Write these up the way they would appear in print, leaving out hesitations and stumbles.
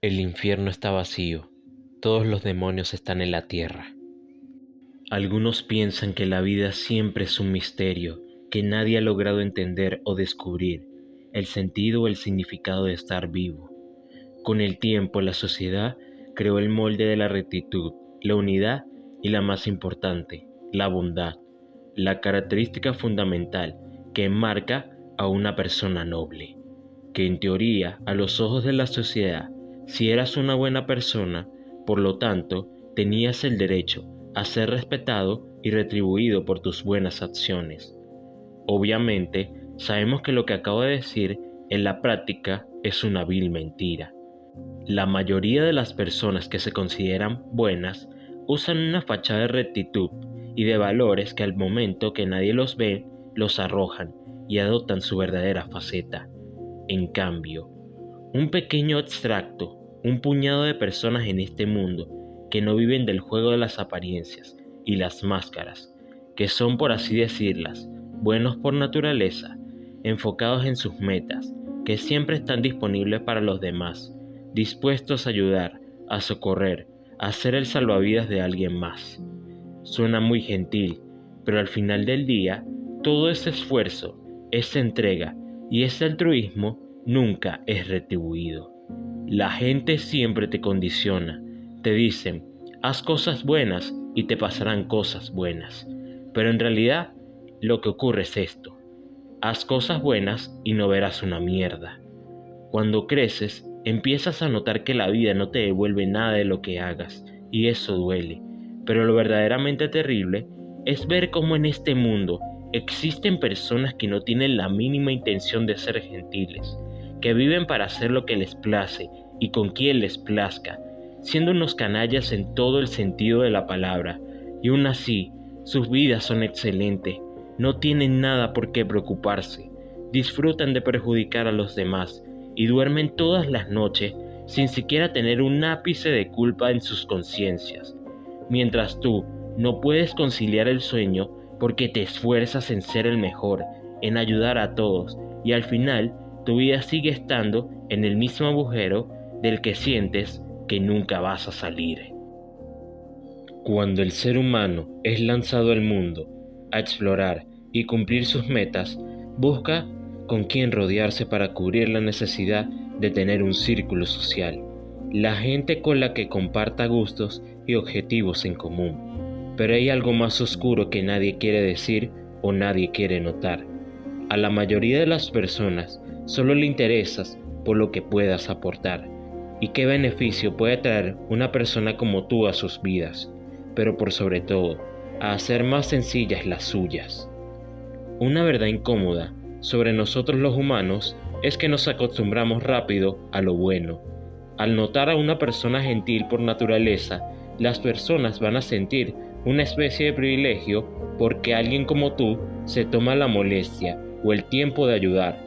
El infierno está vacío, todos los demonios están en la tierra. Algunos piensan que la vida siempre es un misterio, que nadie ha logrado entender o descubrir el sentido o el significado de estar vivo. Con el tiempo, la sociedad creó el molde de la rectitud, la unidad y la más importante, la bondad, la característica fundamental que marca a una persona noble, que en teoría, a los ojos de la sociedad, si eras una buena persona, por lo tanto, tenías el derecho a ser respetado y retribuido por tus buenas acciones. Obviamente, sabemos que lo que acabo de decir en la práctica es una vil mentira. La mayoría de las personas que se consideran buenas usan una fachada de rectitud y de valores que al momento que nadie los ve, los arrojan y adoptan su verdadera faceta. En cambio, un pequeño extracto, un puñado de personas en este mundo que no viven del juego de las apariencias y las máscaras, que son, por así decirlas, buenos por naturaleza, enfocados en sus metas, que siempre están disponibles para los demás, dispuestos a ayudar, a socorrer, a ser el salvavidas de alguien más. Suena muy gentil, pero al final del día, todo ese esfuerzo, esa entrega y ese altruismo nunca es retribuido. La gente siempre te condiciona, te dicen, haz cosas buenas y te pasarán cosas buenas. Pero en realidad, lo que ocurre es esto, haz cosas buenas y no verás una mierda. Cuando creces, empiezas a notar que la vida no te devuelve nada de lo que hagas, y eso duele. Pero lo verdaderamente terrible es ver cómo en este mundo existen personas que no tienen la mínima intención de ser gentiles, que viven para hacer lo que les place y con quien les plazca, siendo unos canallas en todo el sentido de la palabra, y aún así, sus vidas son excelentes, no tienen nada por qué preocuparse, disfrutan de perjudicar a los demás y duermen todas las noches sin siquiera tener un ápice de culpa en sus conciencias, mientras tú no puedes conciliar el sueño porque te esfuerzas en ser el mejor, en ayudar a todos, y al final tu vida sigue estando en el mismo agujero del que sientes que nunca vas a salir. Cuando el ser humano es lanzado al mundo a explorar y cumplir sus metas, busca con quién rodearse para cubrir la necesidad de tener un círculo social, la gente con la que comparta gustos y objetivos en común. Pero hay algo más oscuro que nadie quiere decir o nadie quiere notar. A la mayoría de las personas solo le interesas por lo que puedas aportar y qué beneficio puede traer una persona como tú a sus vidas, pero por sobre todo, a hacer más sencillas las suyas. Una verdad incómoda sobre nosotros los humanos es que nos acostumbramos rápido a lo bueno. Al notar a una persona gentil por naturaleza, las personas van a sentir una especie de privilegio porque alguien como tú se toma la molestia o el tiempo de ayudar.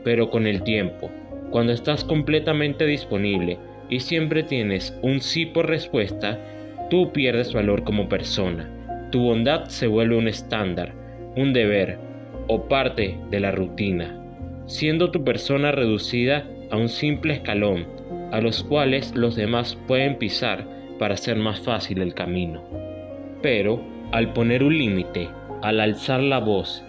Pero con el tiempo, cuando estás completamente disponible y siempre tienes un sí por respuesta, tú pierdes valor como persona. Tu bondad se vuelve un estándar, un deber o parte de la rutina, siendo tu persona reducida a un simple escalón, a los cuales los demás pueden pisar para hacer más fácil el camino. Pero, al poner un límite, al alzar la voz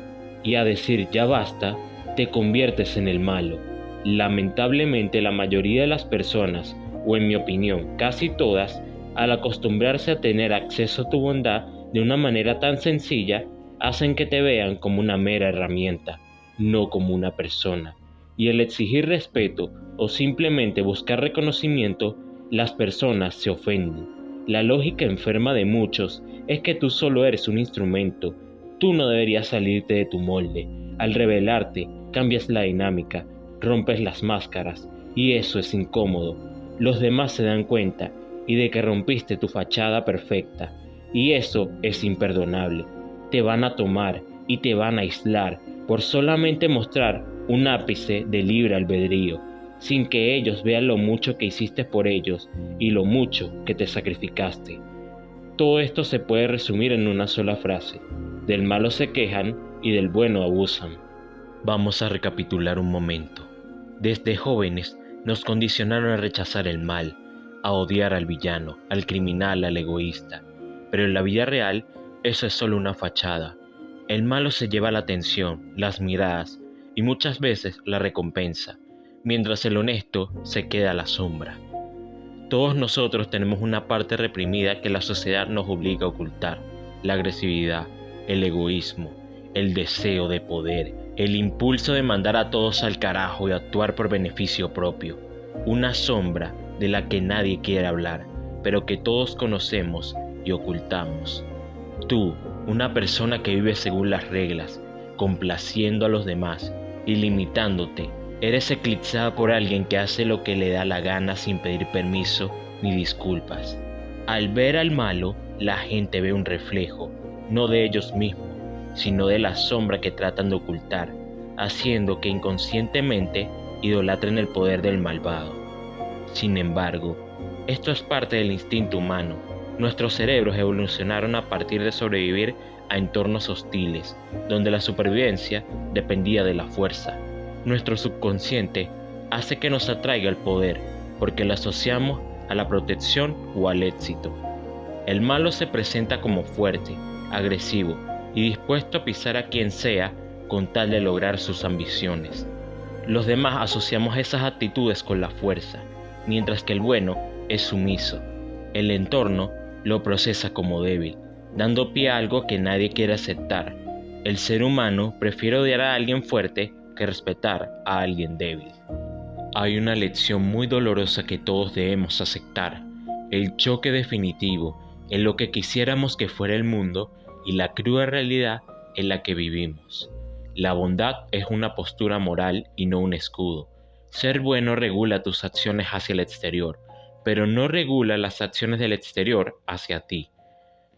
y a decir ya basta, te conviertes en el malo. Lamentablemente la mayoría de las personas, o en mi opinión casi todas, al acostumbrarse a tener acceso a tu bondad de una manera tan sencilla, hacen que te vean como una mera herramienta, no como una persona. Y al exigir respeto o simplemente buscar reconocimiento, las personas se ofenden. La lógica enferma de muchos es que tú solo eres un instrumento. Tú no deberías salirte de tu molde. Al revelarte, cambias la dinámica, rompes las máscaras, y eso es incómodo. Los demás se dan cuenta y de que rompiste tu fachada perfecta, y eso es imperdonable. Te van a tomar y te van a aislar por solamente mostrar un ápice de libre albedrío, sin que ellos vean lo mucho que hiciste por ellos y lo mucho que te sacrificaste. Todo esto se puede resumir en una sola frase: del malo se quejan y del bueno abusan. Vamos a recapitular un momento. Desde jóvenes Nos condicionaron a rechazar el mal, a odiar al villano, al criminal, al egoísta. Pero en la vida real, eso es solo una fachada. El malo se lleva la atención, las miradas y muchas veces la recompensa, mientras el honesto se queda a la sombra. Todos nosotros tenemos una parte reprimida que la sociedad nos obliga a ocultar: la agresividad, el egoísmo, el deseo de poder, el impulso de mandar a todos al carajo y actuar por beneficio propio. Una sombra de la que nadie quiere hablar, pero que todos conocemos y ocultamos. Tú, una persona que vive según las reglas, complaciendo a los demás y limitándote, eres eclipsada por alguien que hace lo que le da la gana sin pedir permiso ni disculpas. Al ver al malo, la gente ve un reflejo, no de ellos mismos, sino de la sombra que tratan de ocultar, haciendo que inconscientemente idolatren el poder del malvado. Sin embargo, esto es parte del instinto humano. Nuestros cerebros evolucionaron a partir de sobrevivir a entornos hostiles, donde la supervivencia dependía de la fuerza. Nuestro subconsciente hace que nos atraiga el poder, porque lo asociamos a la protección o al éxito. El malo se presenta como fuerte, agresivo y dispuesto a pisar a quien sea con tal de lograr sus ambiciones. Los demás asociamos esas actitudes con la fuerza, mientras que el bueno es sumiso. El entorno lo procesa como débil, dando pie a algo que nadie quiere aceptar. El ser humano prefiere odiar a alguien fuerte que respetar a alguien débil. Hay una lección muy dolorosa que todos debemos aceptar: el choque definitivo en lo que quisiéramos que fuera el mundo y la cruda realidad en la que vivimos. La bondad es una postura moral y no un escudo. Ser bueno regula tus acciones hacia el exterior, pero no regula las acciones del exterior hacia ti.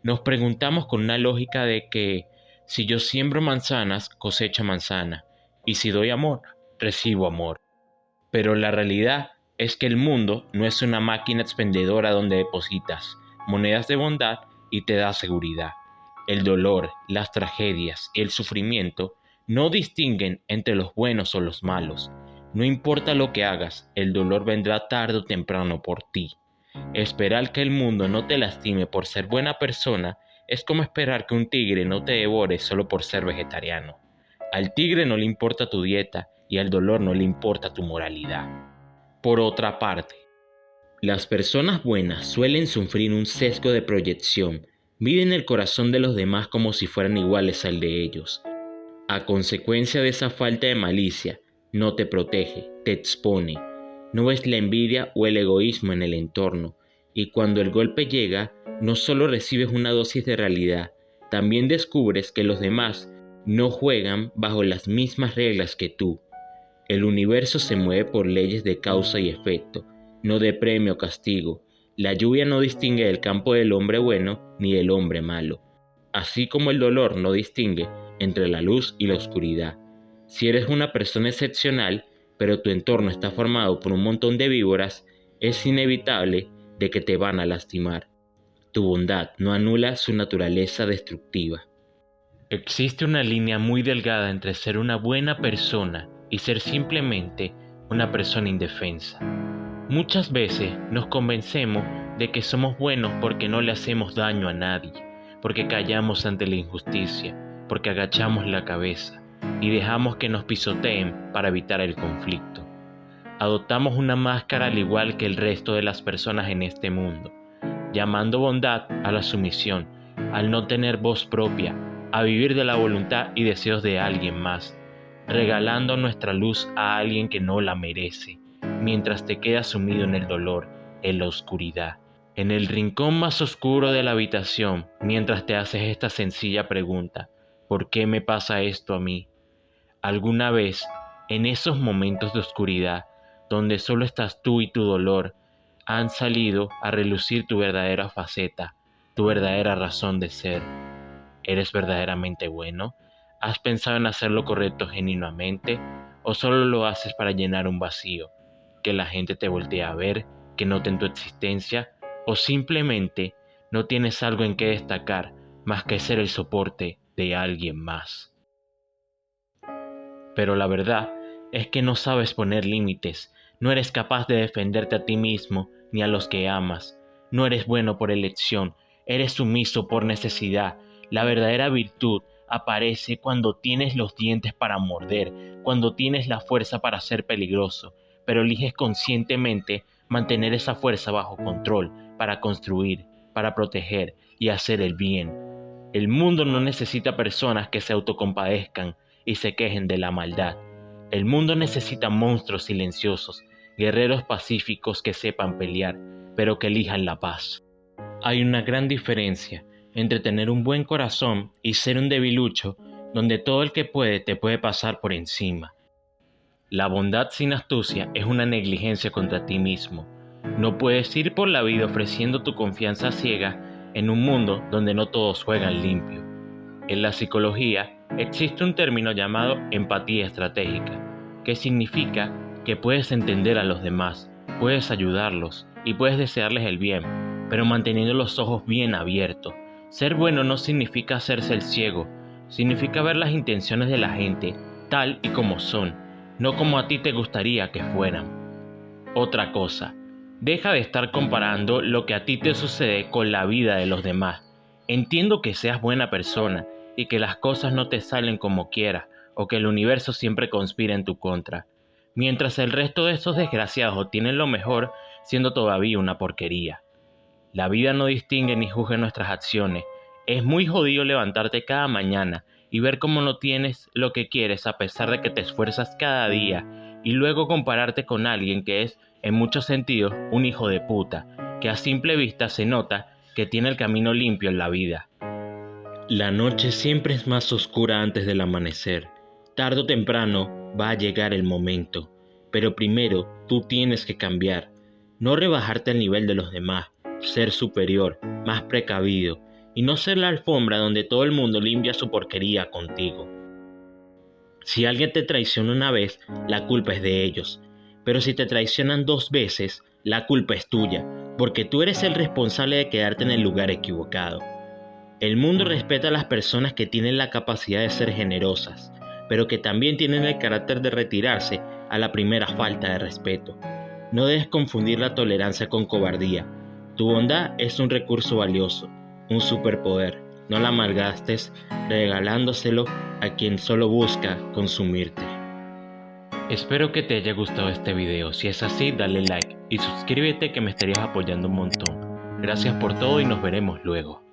Nos preguntamos con una lógica de que si yo siembro manzanas, cosecho manzana, y si doy amor, recibo amor. Pero la realidad es que el mundo no es una máquina expendedora donde depositas monedas de bondad y te da seguridad. El dolor, las tragedias y el sufrimiento no distinguen entre los buenos o los malos. No importa lo que hagas, el dolor vendrá tarde o temprano por ti. Esperar que el mundo no te lastime por ser buena persona es como esperar que un tigre no te devore solo por ser vegetariano. Al tigre no le importa tu dieta y al dolor no le importa tu moralidad. Por otra parte, las personas buenas suelen sufrir un sesgo de proyección. Viven el corazón de los demás como si fueran iguales al de ellos. A consecuencia de esa falta de malicia, no te protege, te expone. No ves la envidia o el egoísmo en el entorno, y cuando el golpe llega, no solo recibes una dosis de realidad, también descubres que los demás no juegan bajo las mismas reglas que tú. El universo se mueve por leyes de causa y efecto, no de premio o castigo. La lluvia no distingue del campo del hombre bueno ni del hombre malo, así como el dolor no distingue entre la luz y la oscuridad. Si eres una persona excepcional, pero tu entorno está formado por un montón de víboras, es inevitable de que te van a lastimar. Tu bondad no anula su naturaleza destructiva. Existe una línea muy delgada entre ser una buena persona y ser simplemente una persona indefensa. Muchas veces nos convencemos de que somos buenos porque no le hacemos daño a nadie, porque callamos ante la injusticia, porque agachamos la cabeza y dejamos que nos pisoteen para evitar el conflicto. Adoptamos una máscara al igual que el resto de las personas en este mundo, llamando bondad a la sumisión, al no tener voz propia, a vivir de la voluntad y deseos de alguien más, regalando nuestra luz a alguien que no la merece, mientras te quedas sumido en el dolor, en la oscuridad, en el rincón más oscuro de la habitación, mientras te haces esta sencilla pregunta: ¿por qué me pasa esto a mí? ¿Alguna vez, en esos momentos de oscuridad, donde solo estás tú y tu dolor, han salido a relucir tu verdadera faceta, tu verdadera razón de ser? ¿Eres verdaderamente bueno? ¿Has pensado en hacer lo correcto genuinamente? ¿O solo lo haces para llenar un vacío? ¿Que la gente te voltee a ver? ¿Que noten tu existencia? ¿O simplemente no tienes algo en que destacar más que ser el soporte de alguien más? Pero la verdad es que no sabes poner límites, No eres capaz de defenderte a ti mismo ni a los que amas. No eres bueno por elección, eres sumiso por necesidad. La verdadera virtud aparece cuando tienes los dientes para morder, cuando tienes la fuerza para ser peligroso, pero eliges conscientemente mantener esa fuerza bajo control para construir, para proteger y hacer el bien. El mundo no necesita personas que se autocompadezcan y se quejen de la maldad. El mundo necesita monstruos silenciosos, guerreros pacíficos que sepan pelear, pero que elijan la paz. Hay una gran diferencia entre tener un buen corazón y ser un debilucho donde todo el que puede te puede pasar por encima. La bondad sin astucia es una negligencia contra ti mismo. No puedes ir por la vida ofreciendo tu confianza ciega en un mundo donde no todos juegan limpio. En la psicología existe un término llamado empatía estratégica, que significa que puedes entender a los demás, puedes ayudarlos y puedes desearles el bien, pero manteniendo los ojos bien abiertos. Ser bueno no significa hacerse el ciego, significa ver las intenciones de la gente tal y como son, no como a ti te gustaría que fueran. Otra cosa, deja de estar comparando lo que a ti te sucede con la vida de los demás. Entiendo que seas buena persona y que las cosas no te salen como quieras o que el universo siempre conspira en tu contra, mientras el resto de esos desgraciados obtienen lo mejor siendo todavía una porquería. La vida no distingue ni juzga nuestras acciones. Es muy jodido levantarte cada mañana y ver cómo no tienes lo que quieres a pesar de que te esfuerzas cada día y luego compararte con alguien que es, en muchos sentidos, un hijo de puta, que a simple vista se nota que tiene el camino limpio en la vida. La noche siempre es más oscura antes del amanecer. Tarde o temprano va a llegar el momento, pero primero tú tienes que cambiar, no rebajarte al nivel de los demás, ser superior, más precavido, y no ser la alfombra donde todo el mundo limpia su porquería contigo. Si alguien te traiciona una vez, la culpa es de ellos, pero si te traicionan 2 veces, la culpa es tuya, porque tú eres el responsable de quedarte en el lugar equivocado. El mundo respeta a las personas que tienen la capacidad de ser generosas, pero que también tienen el carácter de retirarse a la primera falta de respeto. No debes confundir la tolerancia con cobardía. Tu bondad es un recurso valioso, un superpoder. No la malgastes regalándoselo a quien solo busca consumirte. Espero que te haya gustado este video. Si es así, dale like y suscríbete que me estarías apoyando un montón. Gracias por todo y nos veremos luego.